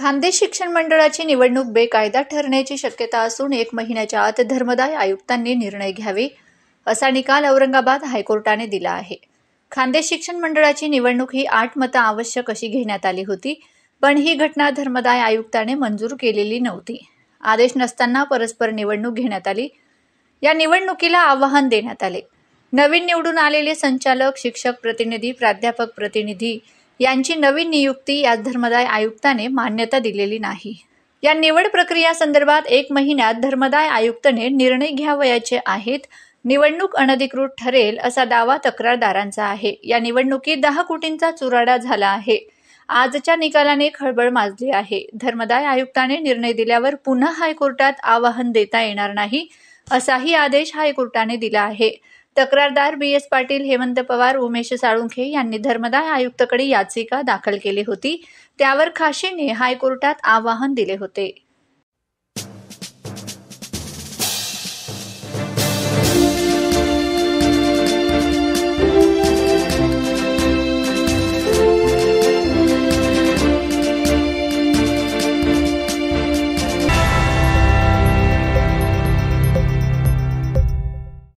खान्देश शिक्षण मंडळाची निवडणूक बेकायदा ठरण्याची शक्यता असून 1 महिन्याच्या आत धर्मदाय आयुक्तांनी निर्णय घ्यावे, असा निकाल औरंगाबाद हायकोर्टाने दिला आहे. खान्देश शिक्षण मंडळाची निवडणूक ही 8 मतं आवश्यक अशी घेण्यात आली होती, पण ही घटना धर्मदाय आयुक्ताने मंजूर केलेली नव्हती. आदेश नसताना परस्पर निवडणूक घेण्यात आली. या निवडणुकीला आव्हान देण्यात आले. नवीन निवडून आलेले संचालक, शिक्षक प्रतिनिधी, प्राध्यापक प्रतिनिधी यांची नवीन नियुक्ती यास धर्मदाय आयुक्ताने मान्यता दिलेली नाही. या निवड प्रक्रिया संदर्भात 1 महिन्यात धर्मदाय आयुक्ताने निर्णय घ्यावयाचे आहेत. निवडणूक अनधिकृत ठरेल असा दावा तक्रारदारांचा आहे. या निवडणुकीत 10 कोटींचा चुराडा झाला आहे. आजच्या निकालाने खळबळ माजली आहे. धर्मदाय आयुक्ताने निर्णय दिल्यावर पुन्हा हायकोर्टात आवाहन देता येणार नाही, असाही आदेश हायकोर्टाने दिला आहे. तक्रारदार BS पाटील, हेमंत पवार, उमेश साळुंखे यांनी धर्मदाय आयुक्ताकडे याचिका दाखल केली होती. त्यावर खाशीने हायकोर्टात आवाहन दिले होते.